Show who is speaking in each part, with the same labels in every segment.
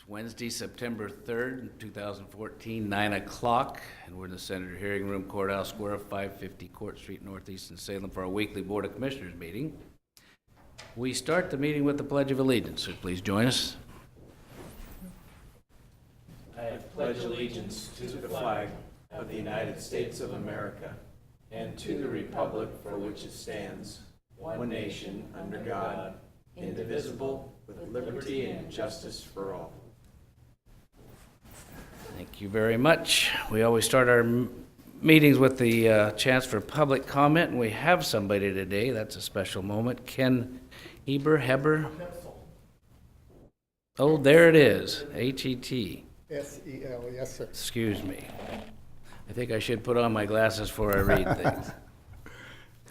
Speaker 1: Wednesday, September 3rd, 2014, 9 o'clock, and we're in the Senator Hearing Room, Courthouse Square, 550 Court Street, Northeast in Salem, for our weekly Board of Commissioners meeting. We start the meeting with the Pledge of Allegiance, so please join us.
Speaker 2: I pledge allegiance to the flag of the United States of America and to the republic for which it stands, one nation, under God, indivisible, with liberty and justice for all.
Speaker 1: Thank you very much. We always start our meetings with the chance for public comment, and we have somebody today. That's a special moment. Ken Heber. Oh, there it is. H-E-T.
Speaker 3: S-E-L, yes, sir.
Speaker 1: Excuse me. I think I should put on my glasses before I read things.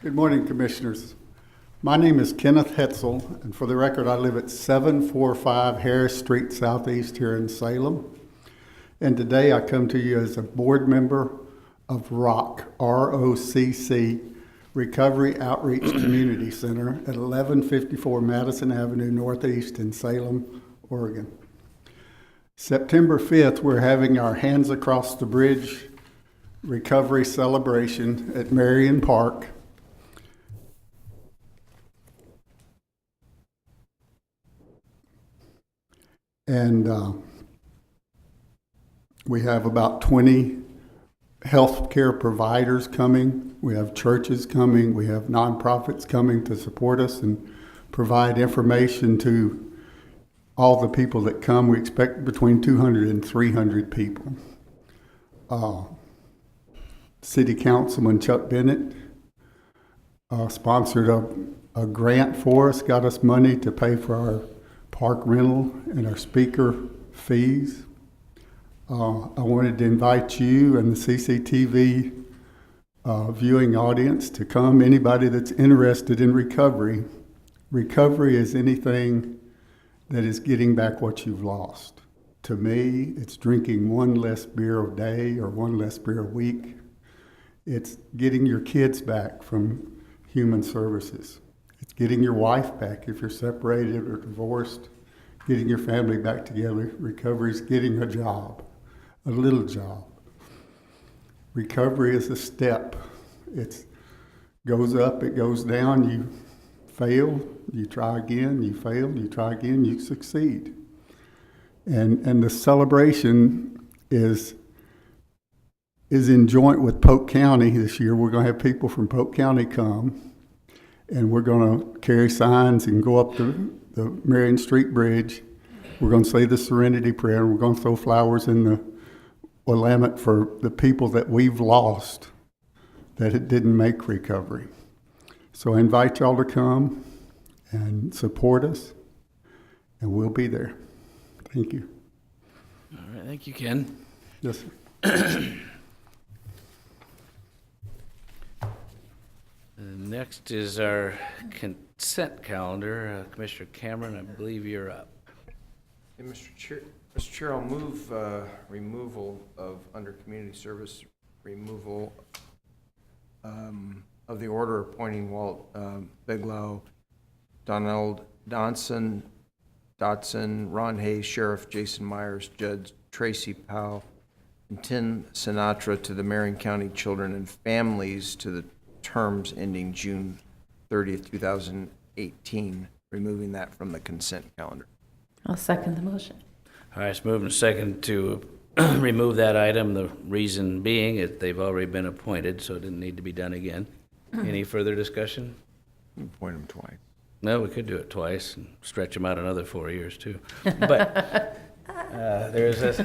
Speaker 3: Good morning, Commissioners. My name is Kenneth Hetzel, and for the record, I live at 745 Harris Street Southeast here in Salem. And today I come to you as a board member of ROCC, R-O-C-C, Recovery Outreach Community Center at 1154 Madison Avenue Northeast in Salem, Oregon. September 5th, we're having our Hands Across the Bridge recovery celebration at Marion Park. And we have about 20 healthcare providers coming. We have churches coming. We have nonprofits coming to support us and provide information to all the people that come. We expect between 200 and 300 people. City Councilman Chuck Bennett sponsored a grant for us, got us money to pay for our park rental and our speaker fees. I wanted to invite you and the CCTV viewing audience to come. Anybody that's interested in recovery. Recovery is anything that is getting back what you've lost. To me, it's drinking one less beer a day or one less beer a week. It's getting your kids back from human services. It's getting your wife back if you're separated or divorced, getting your family back together. Recovery is getting a job, a little job. Recovery is a step. It goes up, it goes down. You fail, you try again, you fail, you try again, you succeed. And the celebration is in joint with Polk County this year. We're going to have people from Polk County come, and we're going to carry signs and go up the Marion Street Bridge. We're going to say the Serenity Prayer, and we're going to throw flowers in the Willamette for the people that we've lost that it didn't make recovery. So I invite y'all to come and support us, and we'll be there. Thank you.
Speaker 1: All right, thank you, Ken.
Speaker 3: Yes, sir.
Speaker 1: Next is our consent calendar. Commissioner Cameron, I believe you're up.
Speaker 2: Hey, Mr. Chair, I'll move removal of, under community service, removal of the order appointing Walt Biglow, Donald Dotson, Ron Hayes, Sheriff Jason Myers, Judge Tracy Powell, and Tim Sinatra to the Marion County Children and Families to the terms ending June 30th, 2018, removing that from the consent calendar.
Speaker 4: I'll second the motion.
Speaker 1: All right, it's moved and second to remove that item, the reason being that they've already been appointed, so it didn't need to be done again. Any further discussion?
Speaker 2: Appoint them twice.
Speaker 1: No, we could do it twice and stretch them out another 4 years, too. But there's a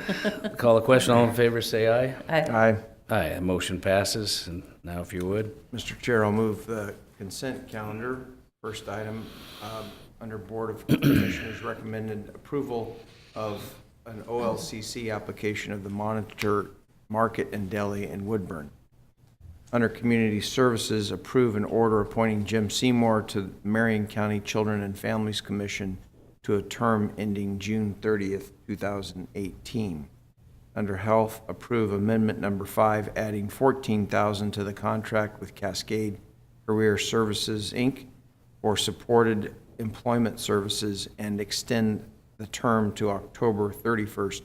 Speaker 1: call a question. All in favor, say aye.
Speaker 2: Aye.
Speaker 1: Aye, the motion passes. And now, if you would.
Speaker 2: Mr. Chair, I'll move the consent calendar. First item, under Board of Commissioners recommended approval of an OLCC application of the Monitor Market and Deli in Woodburn. Under Community Services, approve an order appointing Jim Seymour to the Marion County Children and Families Commission to a term ending June 30th, 2018. Under Health, approve Amendment Number 5, adding $14,000 to the contract with Cascade Career Services, Inc. for supported employment services and extend the the term to October 31st,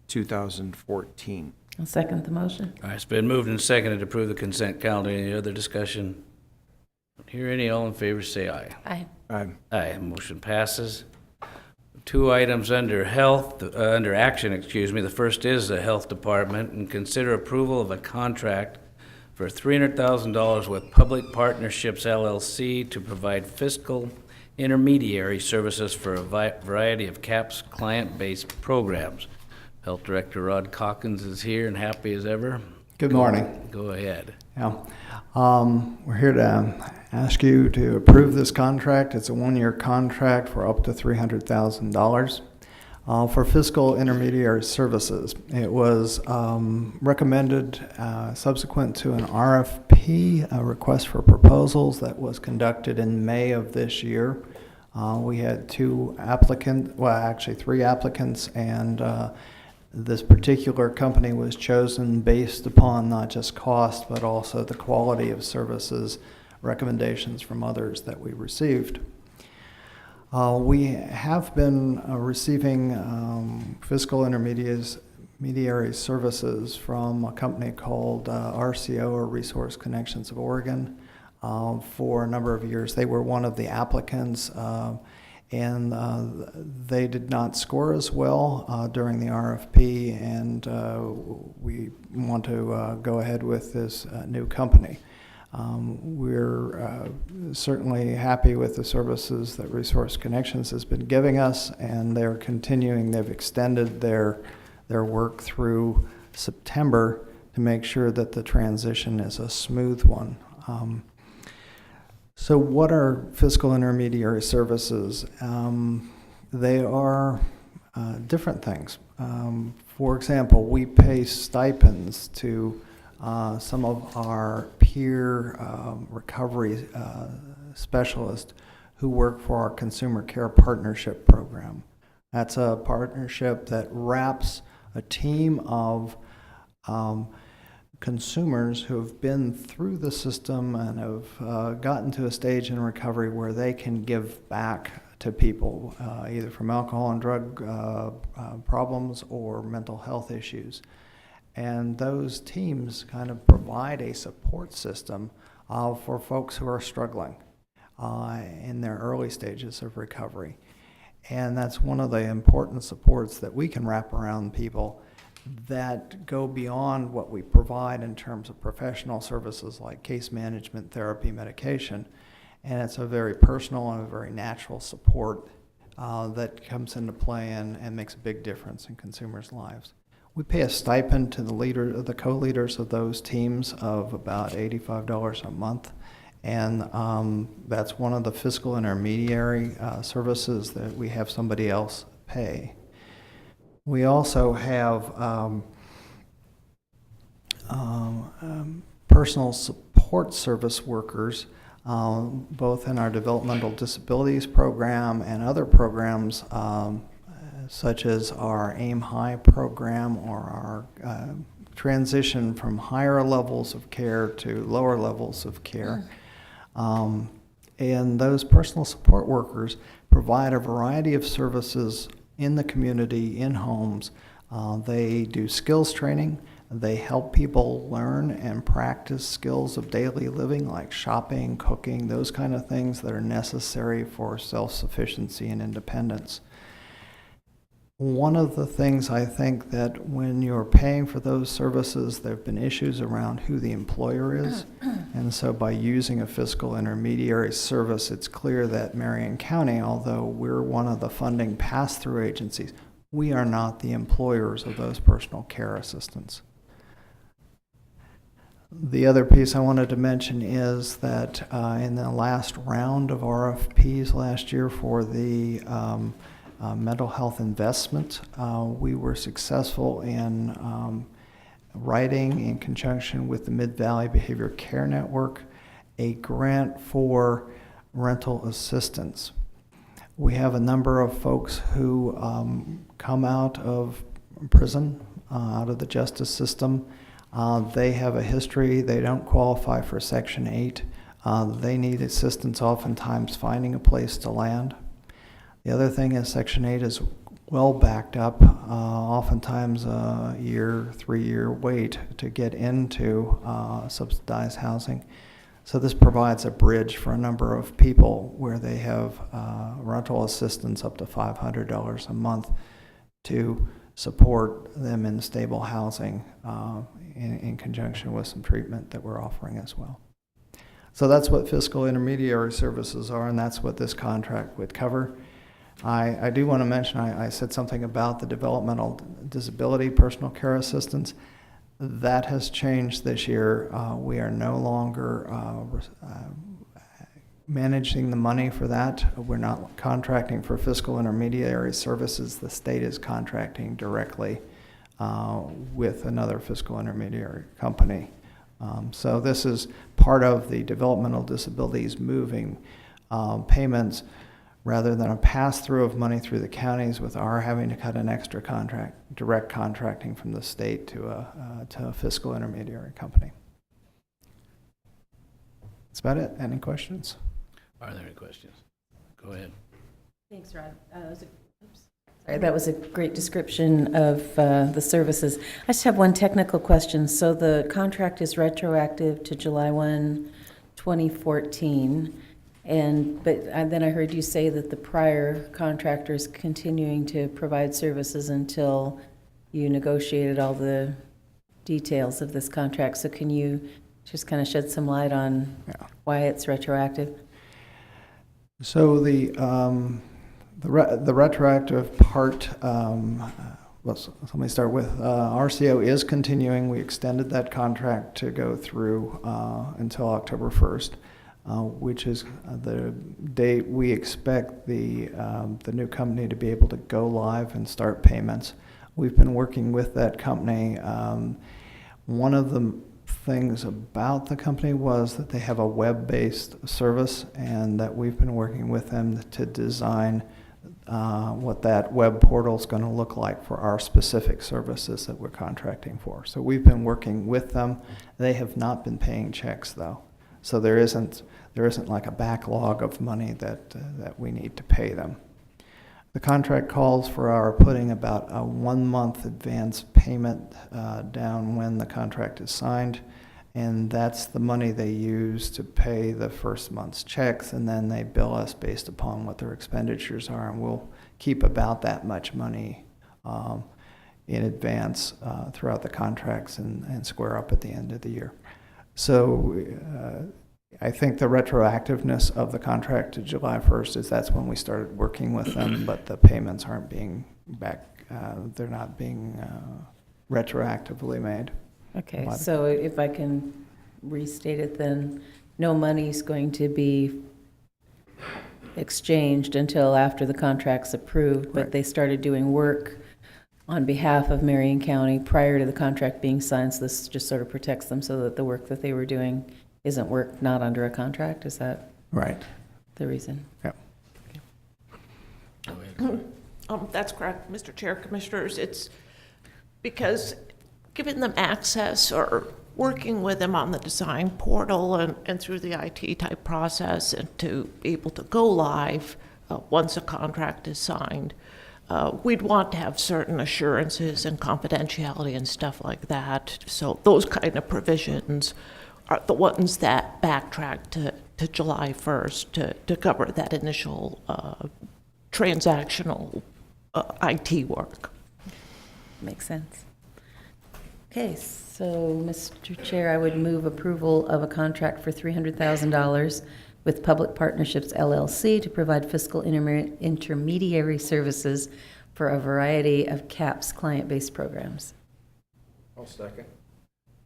Speaker 2: 2014.
Speaker 4: I'll second the motion.
Speaker 1: All right, it's been moved and seconded to approve the consent calendar. Any other discussion? Don't hear any. All in favor, say aye.
Speaker 4: Aye.
Speaker 2: Aye.
Speaker 1: Aye, motion passes. Two items under health, under action, excuse me. The first is the Health Department, and consider approval of a contract for $300,000 with Public Partnerships LLC to provide fiscal intermediary services for a variety of CAPS client-based programs. Health Director Rod Calkins is here and happy as ever.
Speaker 5: Good morning.
Speaker 1: Go ahead.
Speaker 5: Yeah. We're here to ask you to approve this contract. It's a one-year contract for up to $300,000 for fiscal intermediary services. It was recommended subsequent to an RFP, a request for proposals, that was conducted in May of this year. We had three applicants, and this particular company was chosen based upon not just cost, but also the quality of services recommendations from others that we received. We have been receiving fiscal intermediary services from a company called RCO, or Resource Connections of Oregon, for a number of years. They were one of the applicants, and they did not score as well during the RFP, and we want to go ahead with this new company. We're certainly happy with the services that Resource Connections has been giving us, and they're continuing. They've extended their work through September to make sure that the transition is a smooth one. So what are fiscal intermediary services? They are different things. For example, we pay stipends to some of our peer recovery specialists who work for our Consumer Care Partnership Program. That's a partnership that wraps a team of consumers who have been through the system and have gotten to a stage in recovery where they can give back to people, either from alcohol and drug problems or mental health issues. And those teams kind of provide a support system for folks who are struggling in their early stages of recovery. And that's one of the important supports that we can wrap around people that go beyond what we provide in terms of professional services like case management, therapy, medication. And it's a very personal and a very natural support that comes into play and makes a big difference in consumers' lives. We pay a stipend to the co-leaders of those teams of about $85 a month. And that's one of the fiscal intermediary services that we have somebody else pay. We also have personal support service workers, both in our developmental disabilities program and other programs, such as our Aim High program, or our transition from higher levels of care to lower levels of care. And those personal support workers provide a variety of services in the community, in homes. They do skills training. They help people learn and practice skills of daily living, like shopping, cooking, those kind of things that are necessary for self-sufficiency and independence. One of the things I think that when you're paying for those services, there have been issues around who the employer is. And so by using a fiscal intermediary service, it's clear that Marion County, although we're one of the funding pass-through agencies, we are not the employers of those personal care assistants. The other piece I wanted to mention is that in the last round of RFPs last year for the mental health investment, we were successful in writing, in conjunction with the Mid-Valley Behavior Care Network, a grant for rental assistance. We have a number of folks who come out of prison, out of the justice system. They have a history. They don't qualify for Section 8. They need assistance oftentimes finding a place to land. The other thing is Section 8 is well backed up, oftentimes a year, 3-year wait to get into subsidized housing. So this provides a bridge for a number of people where they have rental assistance up to $500 a month to support them in stable housing in conjunction with some treatment that we're offering as well. So that's what fiscal intermediary services are, and that's what this contract would cover. I do want to mention, I said something about the developmental disability personal care assistance. That has changed this year. We are no longer managing the money for that. We're not contracting for fiscal intermediary services. The state is contracting directly with another fiscal intermediary company. So this is part of the developmental disabilities moving payments rather than a pass-through of money through the counties with our having to cut an extra contract, direct contracting from the state to a fiscal intermediary company. That's about it. Any questions?
Speaker 1: Are there any questions? Go ahead.
Speaker 4: Thanks, Rod. That was a great description of the services. I just have one technical question. So the contract is retroactive to July 1, 2014. But then I heard you say that the prior contractor is continuing to provide services until you negotiated all the details of this contract. So can you just kind of shed some light on why it's retroactive?
Speaker 5: So the retroactive part, let me start with RCO is continuing. We extended that contract to go through until October 1st. Which is the date we expect the new company to be able to go live and start payments. We've been working with that company. One of the things about the company was that they have a web-based service, and that we've been working with them to design what that web portal is going to look like for our specific services that we're contracting for. So we've been working with them. They have not been paying checks, though. So there isn't like a backlog of money that we need to pay them. The contract calls for our putting about a 1-month advance payment down when the contract is signed, and that's the money they use to pay the first month's checks, and then they bill us based upon what their expenditures are, and we'll keep about that much money in advance throughout the contracts and square up at the end of the year. So I think the retroactiveness of the contract to July 1st is that's when we started working with them, but the payments aren't being they're not being retroactively made.
Speaker 4: Okay, so if I can restate it then, no money's going to be exchanged until after the contract's approved, but they started doing work on behalf of Marion County prior to the contract being signed, so this just sort of protects them so that the work that they were doing isn't work not under a contract? Is that
Speaker 5: Right.
Speaker 4: the reason?
Speaker 5: Yeah.
Speaker 1: Go ahead.
Speaker 6: That's correct, Mr. Chair, Commissioners. It's because giving them access or working with them on the design portal and through the IT type process and to be able to go live once a contract is signed, we'd want to have certain assurances and confidentiality and stuff like that. So those kind of provisions are the ones that backtrack to July 1st to cover that initial transactional IT work.
Speaker 4: Makes sense. Okay, so Mr. Chair, I would move approval of a contract for $300,000 with Public Partnerships LLC to provide fiscal intermediary services for a variety of CAPS client-based programs.
Speaker 2: I'll second.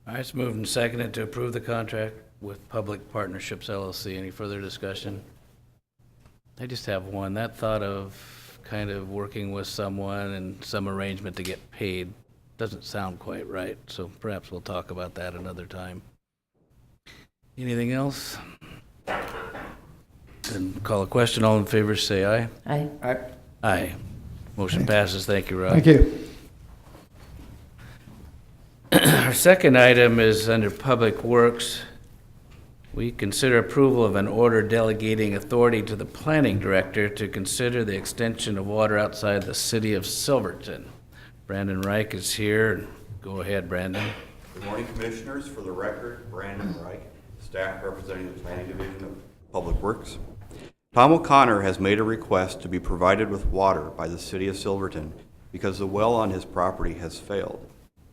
Speaker 1: All right, it's moved and seconded to approve the contract with Public Partnerships LLC. Any further discussion? I just have one. That thought of kind of working with someone and some arrangement to get paid doesn't sound quite right, so perhaps we'll talk about that another time. Anything else? Then call a question. All in favor, say aye.
Speaker 4: Aye.
Speaker 1: Aye. Motion passes. Thank you, Rob.
Speaker 5: Thank you.
Speaker 1: Our second item is under Public Works. We consider approval of an order delegating authority to the planning director to consider the extension of water outside the city of Silverton. Brandon Reich is here. Go ahead, Brandon.
Speaker 7: Good morning, Commissioners. For the record, Brandon Reich, staff representing the Planning Division of Public Works. Tom O'Connor has made a request to be provided with water by the city of Silverton because the well on his property has failed.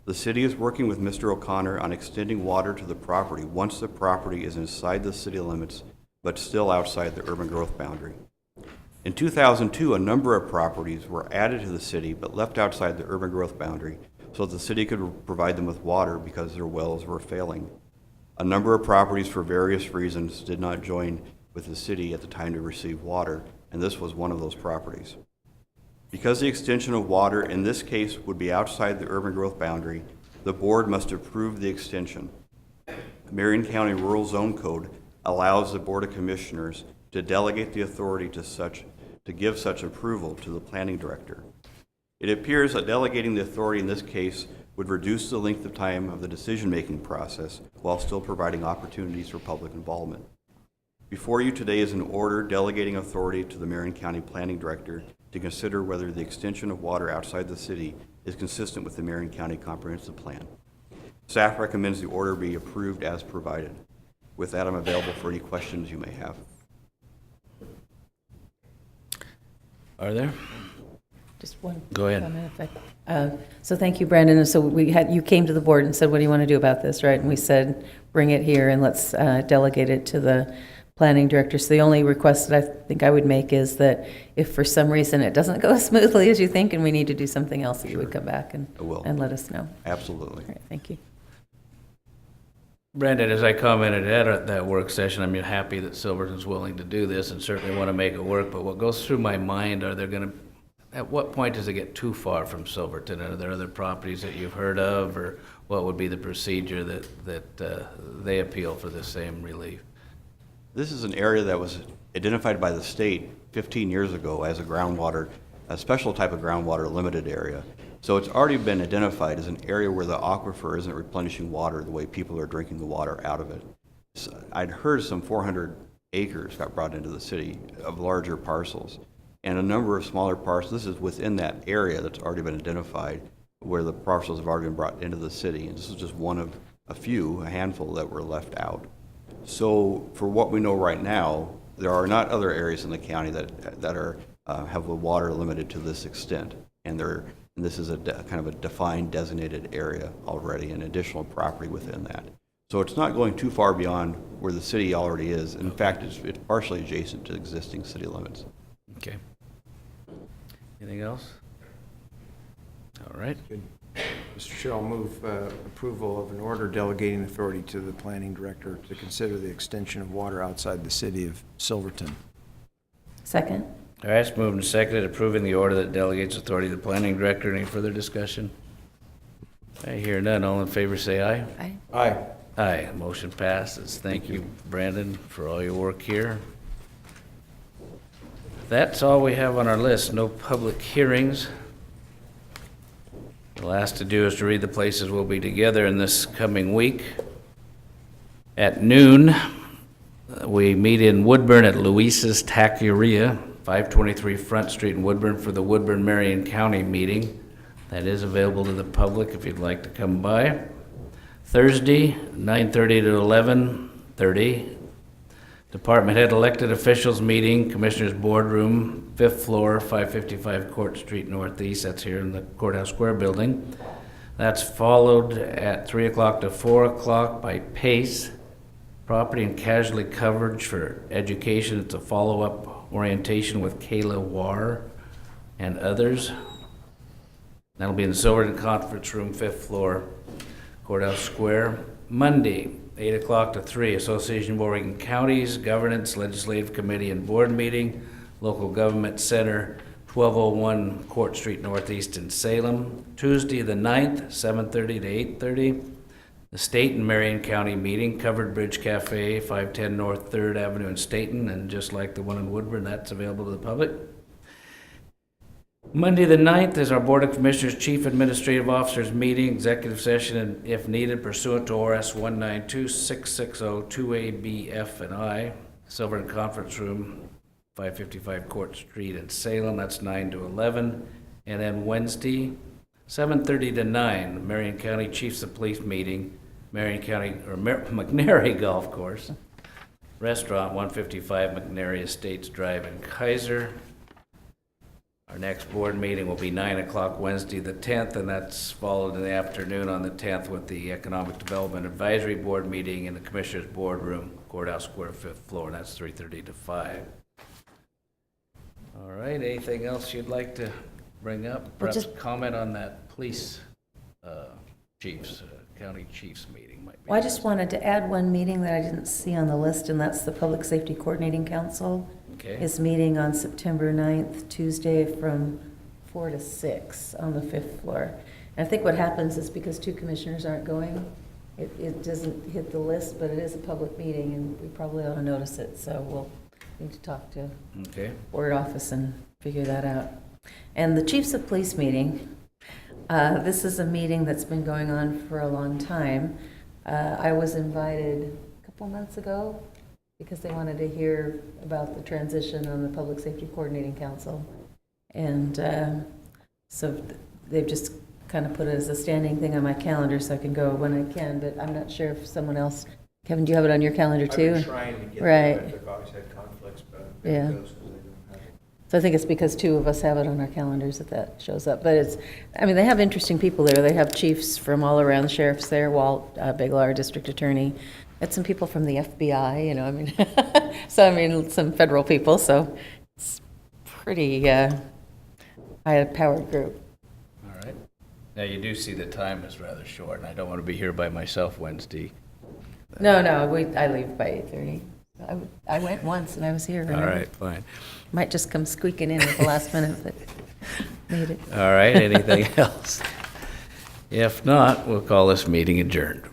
Speaker 7: The city is working with Mr. O'Connor on extending water to the property once the property is inside the city limits, but still outside the urban growth boundary. In 2002, a number of properties were added to the city but left outside the urban growth boundary so that the city could provide them with water because their wells were failing. A number of properties, for various reasons, did not join with the city at the time to receive water, and this was one of those properties. Because the extension of water in this case would be outside the urban growth boundary, the board must approve the extension. Marion County Rural Zone Code allows the Board of Commissioners to delegate the authority to give such approval to the planning director. It appears that delegating the authority in this case would reduce the length of time of the decision-making process while still providing opportunities for public involvement. Before you today is an order delegating authority to the Marion County Planning Director to consider whether the extension of water outside the city is consistent with the Marion County Comprehensive Plan. Staff recommends the order be approved as provided. With that, I'm available for any questions you may have.
Speaker 1: Are there?
Speaker 4: Just one.
Speaker 1: Go ahead.
Speaker 4: comment if so thank you, Brandon. And so you came to the board and said, what do you want to do about this, right? And we said, bring it here and let's delegate it to the planning director. So the only request that I think I would make is that if for some reason it doesn't go as smoothly as you think and we need to do something else, that you would come back and let us know.
Speaker 7: Absolutely.
Speaker 4: All right, thank you.
Speaker 1: Brandon, as I commented at that work session, I'm happy that Silverton's willing to do this and certainly want to make it work, but what goes through my mind, at what point does it get too far from Silverton? Are there other properties that you've heard of, or what would be the procedure that they appeal for the same relief?
Speaker 7: This is an area that was identified by the state 15 years ago as a special type of groundwater limited area. So it's already been identified as an area where the aquifer isn't replenishing water the way people are drinking the water out of it. So I'd heard some 400 acres got brought into the city of larger parcels, and a number of smaller parcels. This is within that area that's already been identified where the parcels have already been brought into the city, and this is just one of a handful that were left out. So for what we know right now, there are not other areas in the county that are have the water limited to this extent, and this is kind of a defined designated area already, an additional property within that. So it's not going too far beyond where the city already is. In fact, it's partially adjacent to existing city limits.
Speaker 1: Okay. Anything else? All right.
Speaker 2: Good. Mr. Chair, I'll move approval of an order delegating authority to the planning director to consider the extension of water outside the city of Silverton.
Speaker 4: Second.
Speaker 1: All right, it's moved and seconded, approving the order that delegates authority to the planning director. Any further discussion? I hear none. All in favor say aye.
Speaker 4: Aye.
Speaker 2: Aye.
Speaker 1: Aye. Motion passes. Thank you, Brandon, for all your work here. That's all we have on our list. No public hearings. The last to do is to read the places we'll be together in this coming week. At noon, we meet in Woodburn at Luisa's Taqueria, 523 Front Street in Woodburn for the Woodburn-Marion County meeting. That is available to the public if you'd like to come by. Thursday, 9:30 to 11:30. Department head elected officials meeting, Commissioners Boardroom, 5th floor, 555 Court Street Northeast. That's here in the Courthouse Square building. That's followed at 3 o'clock to 4 o'clock by PACE, Property and Casualty Coverage for Education. It's a follow-up orientation with Kayla Warr and others. That'll be in the Silverton Conference Room, 5th floor, Courthouse Square. Monday, 8 o'clock to 3, Association of Oregon Counties, Governance, Legislative Committee and Board Meeting, Local Government Center, 1201 Court Street Northeast in Salem. Tuesday the 9th, 7:30 to 8:30, the State and Marion County meeting, Covered Bridge Cafe, 510 North 3rd Avenue in Staten, and just like the one in Woodburn, that's available to the public. Monday, the 9th, is our Board of Commissioners Chief Administrative Officers meeting, executive session, and if needed pursuant to ORS 192-660-2A, B, F, and I, Silverton Conference Room, 555 Court Street in Salem. That's 9 to 11. And then Wednesday, 7:30 to 9, Marion County Chiefs of Police meeting, Marion County, or McNary Golf Course, Restaurant, 155 McNary Estates Drive in Kaiser. Our next board meeting will be 9 o'clock Wednesday, the 10th, and that's followed in the afternoon on the 10th with the Economic Development Advisory Board meeting in the Commissioners Boardroom, Courthouse Square, 5th floor, and that's 3:30 to 5. All right, anything else you'd like to bring up? Perhaps
Speaker 4: just-
Speaker 1: comment on that police chiefs, county chiefs meeting might be.
Speaker 4: Well, I just wanted to add one meeting that I didn't see on the list, and that's the Public Safety Coordinating Council.
Speaker 1: Okay,
Speaker 4: Is meeting on September 9th, Tuesday, from 4 to 6 on the 5th floor. And I think what happens is because 2 commissioners aren't going, it doesn't hit the list, but it is a public meeting, and we probably ought to notice it, so we'll need to talk to
Speaker 1: okay.
Speaker 4: board office and figure that out. And the Chiefs of Police meeting, this is a meeting that's been going on for a long time. I was invited a couple months ago because they wanted to hear about the transition on the Public Safety Coordinating Council. And so they've just kind of put it as a standing thing on my calendar so I can go when I can, but I'm not sure if someone else, Kevin, do you have it on your calendar too?
Speaker 2: I've been trying to get
Speaker 4: Right.
Speaker 2: there, but I've always had conflicts, but
Speaker 4: Yeah.
Speaker 2: it goes 'cause I don't have it.
Speaker 4: So I think it's because 2 of us have it on our calendars that shows up. But it's, I mean, they have interesting people there. They have chiefs from all around, the sheriff's there, Walt Biglar, our district attorney. Had some people from the FBI, you know, I mean, so I mean, some federal people, so it's pretty high-powered group.
Speaker 1: All right. Now, you do see the time is rather short, and I don't want to be here by myself Wednesday.
Speaker 4: No, I leave by 8:30. I went once and I was here.
Speaker 1: All
Speaker 4: remember?
Speaker 1: right, fine.
Speaker 4: Might just come squeaking in at the last minute, but made it.
Speaker 1: All right, anything else? If not, we'll call this meeting adjourned.